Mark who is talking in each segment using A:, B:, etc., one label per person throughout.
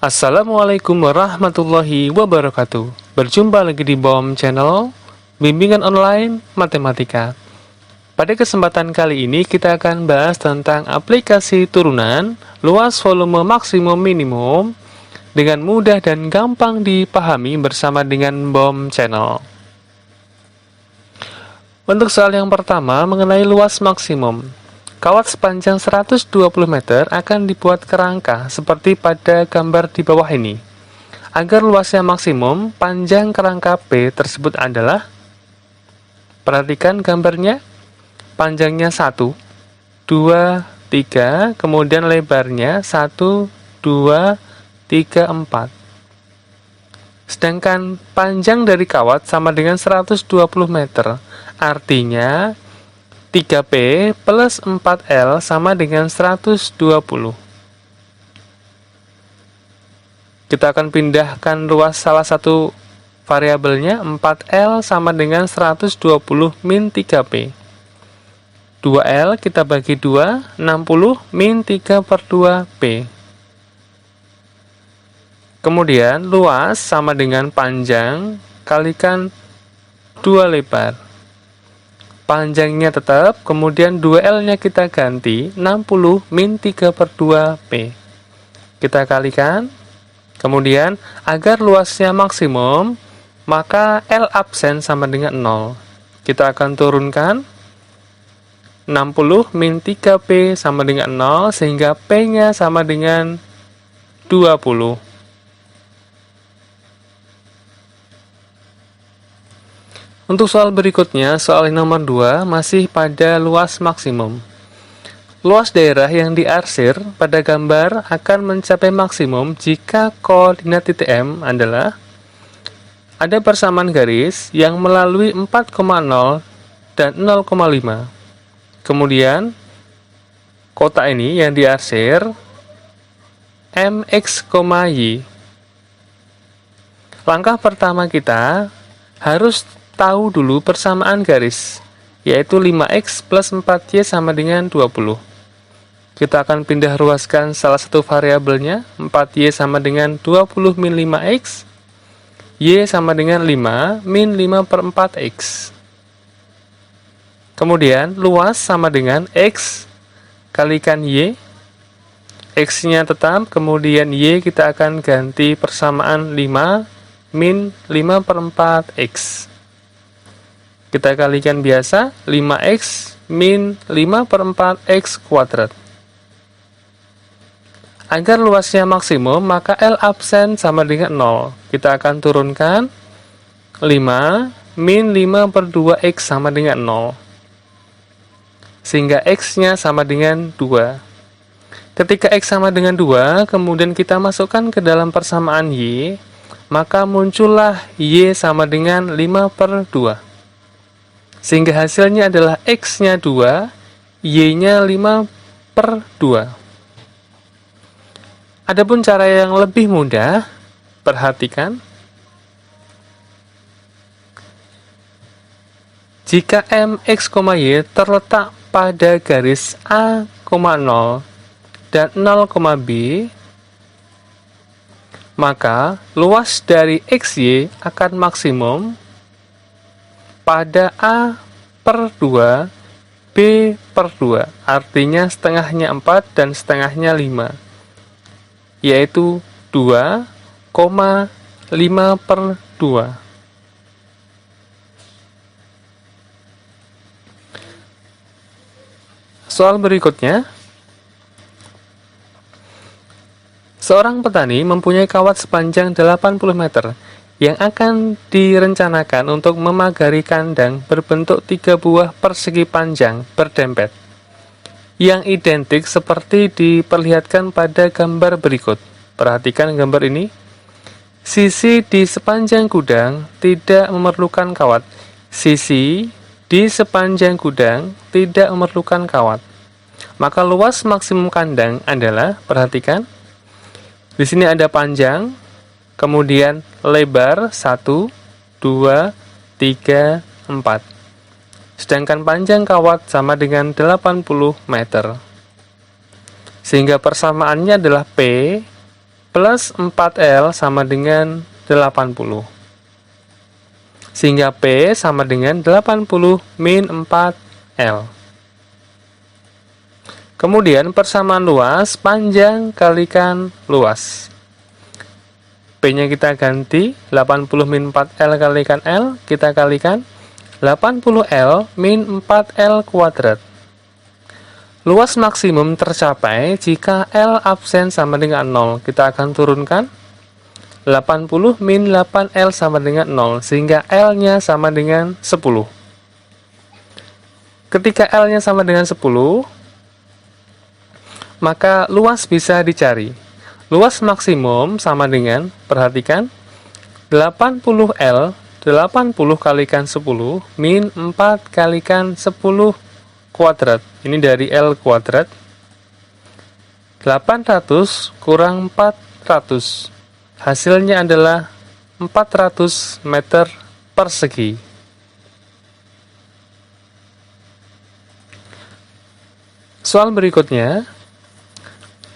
A: Assalamualaikum warahmatullahi wabarakatuh. Berjumpa lagi di BOM Channel Bimbingan Online Matematika. Pada kesempatan kali ini kita akan bahas tentang aplikasi turunan, luas volume maksimum minimum dengan mudah dan gampang dipahami bersama dengan BOM Channel. Untuk soal yang pertama mengenai luas maksimum. Kawat sepanjang 120 meter akan dibuat kerangka seperti pada gambar di bawah ini. Agar luasnya maksimum, panjang kerangka P tersebut adalah, perhatikan gambarnya, panjangnya 1, 2, 3, kemudian lebarnya 1, 2, 3, 4. Sedangkan panjang dari kawat sama dengan 120 meter, artinya 3P plus 4L sama dengan 120. Kita akan pindahkan luas salah satu variabelnya, 4L sama dengan 120 min 3P. 2L kita bagi 2, 60 min 3 per 2P. Kemudian luas sama dengan panjang kalikan 2 lebar. Panjangnya tetap, kemudian 2L-nya kita ganti, 60 min 3 per 2P. Kita kalikan, kemudian agar luasnya maksimum, maka L absen sama dengan 0. Kita akan turunkan, 60 min 3P sama dengan 0, sehingga P-nya sama dengan 20. Untuk soal berikutnya, soal nomor 2, masih pada luas maksimum. Luas daerah yang diarsir pada gambar akan mencapai maksimum jika koordinat titik M adalah, ada persamaan garis yang melalui 4,0 dan 0,5. Kemudian, kotak ini yang diarsir MX, Y. Langkah pertama kita harus tahu dulu persamaan garis, yaitu 5X plus 4Y sama dengan 20. Kita akan pindah ruaskan salah satu variabelnya, 4Y sama dengan 20 min 5X, Y sama dengan 5 min 5 per 4X. Kemudian luas sama dengan X kalikan Y, X-nya tetap, kemudian Y kita akan ganti persamaan 5 min 5 per 4X. Kita kalikan biasa, 5X min 5 per 4X kuadrat. Agar luasnya maksimum, maka L absen sama dengan 0. Kita akan turunkan, 5 min 5 per 2X sama dengan 0. Sehingga X-nya sama dengan 2. Ketika X sama dengan 2, kemudian kita masukkan ke dalam persamaan Y, maka muncullah Y sama dengan 5 per 2. Sehingga hasilnya adalah X-nya 2, Y-nya 5 per 2. Adapun cara yang lebih mudah, perhatikan. Jika MX, Y terletak pada garis A, 0 dan 0, B, maka luas dari XY akan maksimum pada A per 2, B per 2, artinya setengahnya 4 dan setengahnya 5, yaitu 2,5 per 2. Soal berikutnya, seorang petani mempunyai kawat sepanjang 80 meter yang akan direncanakan untuk memagari kandang berbentuk 3 buah persegi panjang berdempet, yang identik seperti diperlihatkan pada gambar berikut. Perhatikan gambar ini. Sisi di sepanjang gudang tidak memerlukan kawat. Sisi di sepanjang gudang tidak memerlukan kawat. Maka luas maksimum kandang adalah, perhatikan, di sini ada panjang, kemudian lebar 1, 2, 3, 4. Sedangkan panjang kawat sama dengan 80 meter. Sehingga persamaannya adalah P plus 4L sama dengan 80. Sehingga P sama dengan 80 min 4L. Kemudian persamaan luas, panjang kalikan luas. P-nya kita ganti, 80 min 4L kalikan L, kita kalikan 80L min 4L kuadrat. Luas maksimum tercapai jika L absen sama dengan 0. Kita akan turunkan 80 min 8L sama dengan 0, sehingga L-nya sama dengan 10. Ketika L-nya sama dengan 10, maka luas bisa dicari. Luas maksimum sama dengan, perhatikan, 80L, 80 kalikan 10, min 4 kalikan 10 kuadrat. Ini dari L kuadrat. 800 kurang 400. Hasilnya adalah 400 meter persegi. Soal berikutnya,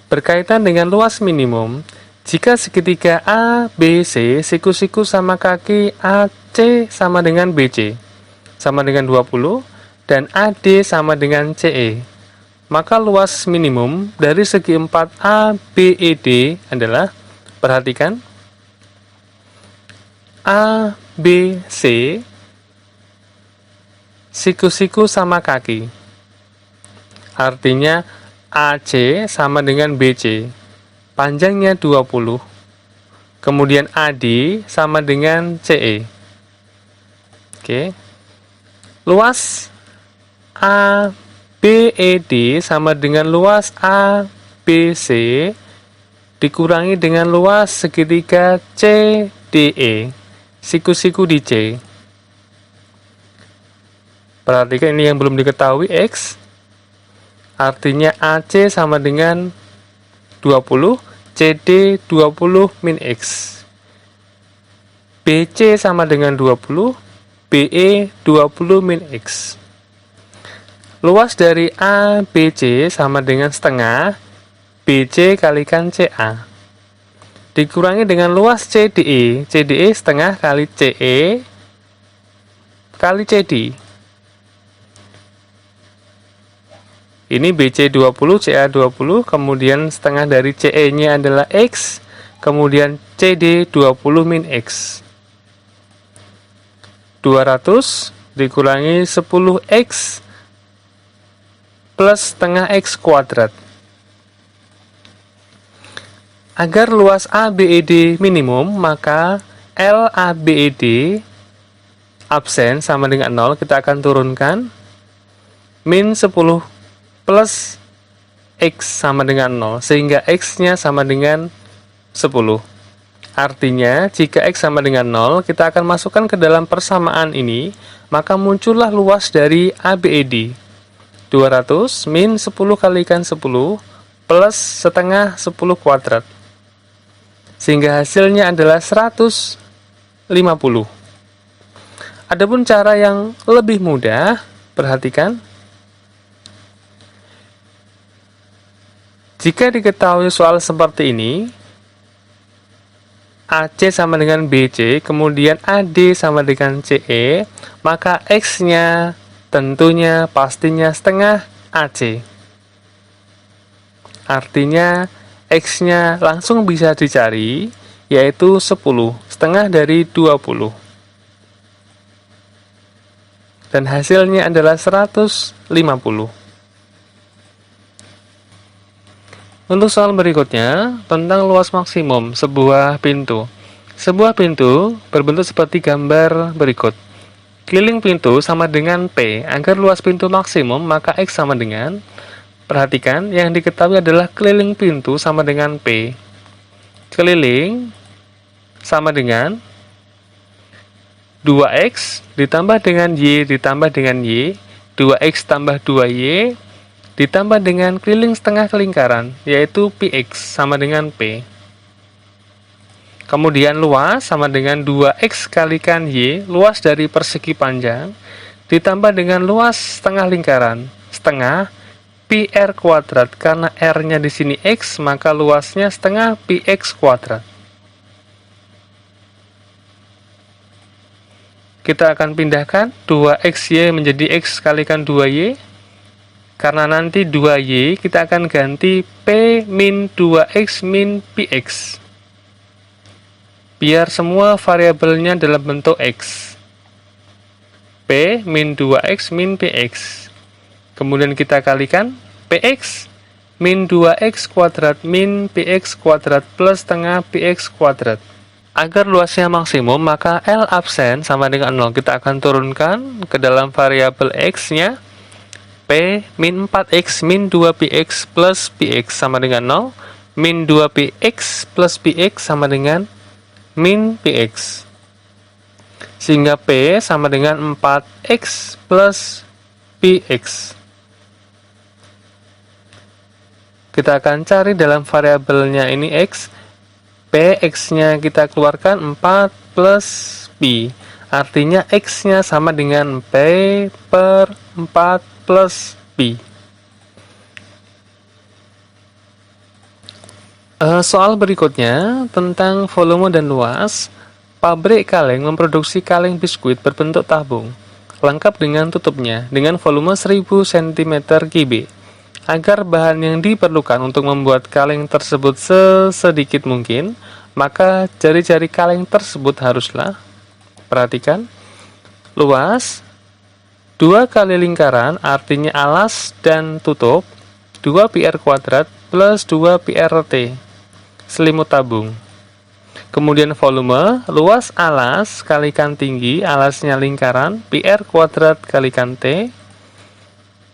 A: berkaitan dengan luas minimum, jika segitiga ABC siku-siku sama kaki AC sama dengan BC sama dengan 20 dan AD sama dengan CE, maka luas minimum dari segi 4 ABED adalah, perhatikan, ABC siku-siku sama kaki, artinya AC sama dengan BC, panjangnya 20, kemudian AD sama dengan CE. Oke. Luas ABED sama dengan luas ABC dikurangi dengan luas segitiga CDE, siku-siku di C. Perhatikan ini yang belum diketahui, X. Artinya AC sama dengan 20, CD 20 min X. BC sama dengan 20, BE 20 min X. Luas dari ABC sama dengan setengah BC kalikan CA. Dikurangi dengan luas CDE. CDE setengah kali CE kali CD. Ini BC 20, CA 20, kemudian setengah dari CE-nya adalah X, kemudian CD 20 min X. 200 dikurangi 10X plus setengah X kuadrat. Agar luas ABED minimum, maka LABED absen sama dengan 0, kita akan turunkan min 10 plus X sama dengan 0, sehingga X-nya sama dengan 10. Artinya, jika X sama dengan 0, kita akan masukkan ke dalam persamaan ini, maka muncullah luas dari ABED. 200 min 10 kalikan 10 plus setengah 10 kuadrat. Sehingga hasilnya adalah 150. Adapun cara yang lebih mudah, perhatikan. Jika diketahui soal seperti ini, AC sama dengan BC, kemudian AD sama dengan CE, maka X-nya tentunya pastinya setengah AC. Artinya X-nya langsung bisa dicari, yaitu 10, setengah dari 20. Dan hasilnya adalah 150. Untuk soal berikutnya, tentang luas maksimum sebuah pintu. Sebuah pintu berbentuk seperti gambar berikut. Keliling pintu sama dengan P. Agar luas pintu maksimum, maka X sama dengan, perhatikan, yang diketahui adalah keliling pintu sama dengan P. Keliling sama dengan 2X ditambah dengan Y ditambah dengan Y, 2X tambah 2Y, ditambah dengan keliling setengah lingkaran, yaitu PX sama dengan P. Kemudian luas sama dengan 2X kalikan Y, luas dari persegi panjang, ditambah dengan luas setengah lingkaran, setengah pi r kuadrat. Karena r-nya di sini x, maka luasnya setengah pi x kuadrat. Kita akan pindahkan 2xy menjadi x kalikan 2y. Karena nanti 2y, kita akan ganti p min 2x min px. Biar semua variabelnya dalam bentuk x. P min 2x min px. Kemudian kita kalikan px min 2x kuadrat min px kuadrat plus setengah px kuadrat. Agar luasnya maksimum, maka L absen sama dengan 0. Kita akan turunkan ke dalam variabel x-nya. P min 4x min 2px plus px sama dengan 0. Min 2px plus px sama dengan min px. Sehingga P sama dengan 4x plus px. Kita akan cari dalam variabelnya ini x. Px-nya kita keluarkan 4 plus pi. Artinya x-nya sama dengan P per 4 plus pi. Soal berikutnya tentang volume dan luas. Pabrik kaleng memproduksi kaleng biskuit berbentuk tabung, lengkap dengan tutupnya, dengan volume 1000 cm3. Agar bahan yang diperlukan untuk membuat kaleng tersebut sesedikit mungkin, maka jari-jari kaleng tersebut haruslah, perhatikan, luas 2 kali lingkaran, artinya alas dan tutup, 2 pi r kuadrat plus 2 pi rt, selimut tabung. Kemudian volume, luas alas kalikan tinggi, alasnya lingkaran, pi r kuadrat kalikan t.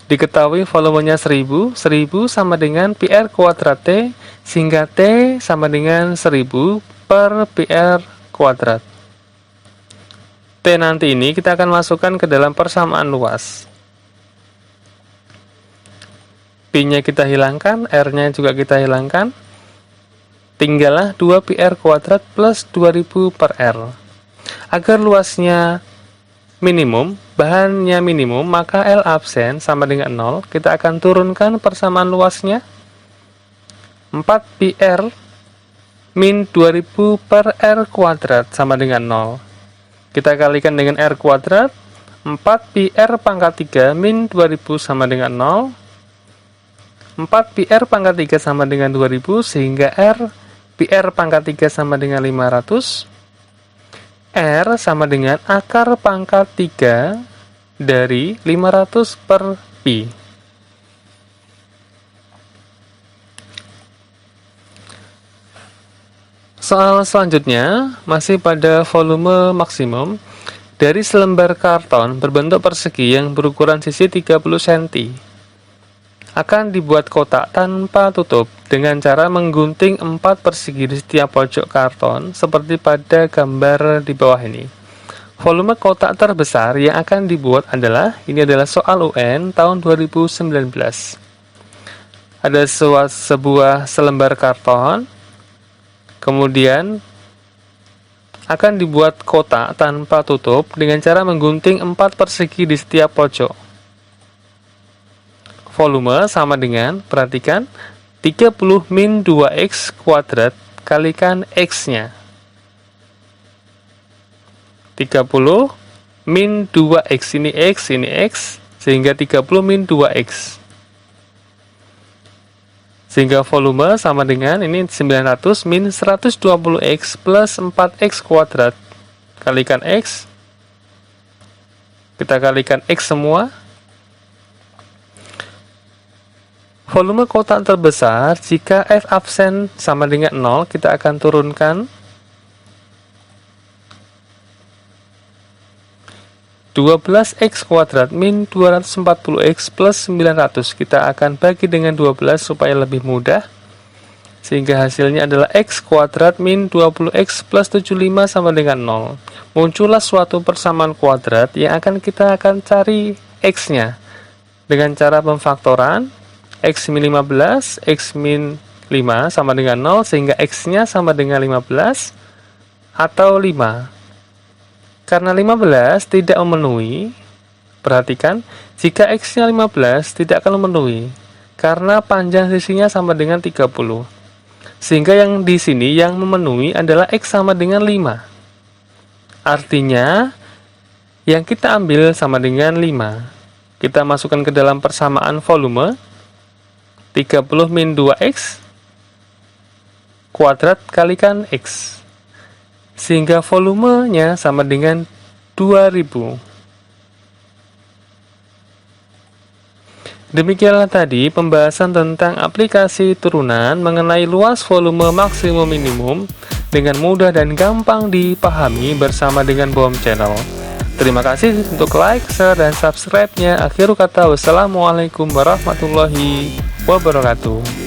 A: Diketahui volumenya 1000, 1000 sama dengan pi r kuadrat t, sehingga t sama dengan 1000 per pi r kuadrat. T nanti ini kita akan masukkan ke dalam persamaan luas. Pi-nya kita hilangkan, R-nya juga kita hilangkan. Tinggallah 2 pi r kuadrat plus 2000 per R. Agar luasnya minimum, bahannya minimum, maka L absen sama dengan 0. Kita akan turunkan persamaan luasnya. 4 pi r min 2000 per R kuadrat sama dengan 0. Kita kalikan dengan R kuadrat. 4 pi r pangkat 3 min 2000 sama dengan 0. 4 pi r pangkat 3 sama dengan 2000, sehingga pi r pangkat 3 sama dengan 500. R sama dengan akar pangkat 3 dari 500 per pi. Soal selanjutnya masih pada volume maksimum. Dari selembar karton berbentuk persegi yang berukuran sisi 30 cm akan dibuat kotak tanpa tutup dengan cara menggunting 4 persegi di setiap pojok karton seperti pada gambar di bawah ini. Volume kotak terbesar yang akan dibuat adalah, ini adalah soal UN tahun 2019. Ada sebuah selembar karton, kemudian akan dibuat kotak tanpa tutup dengan cara menggunting 4 persegi di setiap pojok. Volume sama dengan, perhatikan, 30 min 2x kuadrat kalikan x-nya. 30 min 2x, ini x, sehingga 30 min 2x. Sehingga volume sama dengan, ini 900 min 120x plus 4x kuadrat kalikan x. Kita kalikan x semua. Volume kotak terbesar, jika F absen sama dengan 0, kita akan turunkan 12x kuadrat min 240x plus 900. Kita akan bagi dengan 12 supaya lebih mudah. Sehingga hasilnya adalah x kuadrat min 20x plus 75 sama dengan 0. Muncullah suatu persamaan kuadrat yang kita akan cari x-nya. Dengan cara pemfaktoran, x min 15, x min 5 sama dengan 0, sehingga x-nya sama dengan 15 atau 5. Karena 15 tidak memenuhi, perhatikan, jika x-nya 15 tidak akan memenuhi, karena panjang sisinya sama dengan 30. Sehingga yang di sini yang memenuhi adalah X sama dengan 5. Artinya, yang kita ambil sama dengan 5. Kita masukkan ke dalam persamaan volume, 30 min 2X, kuadrat kalikan X. Sehingga volumenya sama dengan 2000. Demikianlah tadi pembahasan tentang aplikasi turunan mengenai luas volume maksimum minimum dengan mudah dan gampang dipahami bersama dengan BOM Channel. Terima kasih untuk like, share, dan subscribe-nya. Akhir kata, wassalamualaikum warahmatullahi wabarakatuh.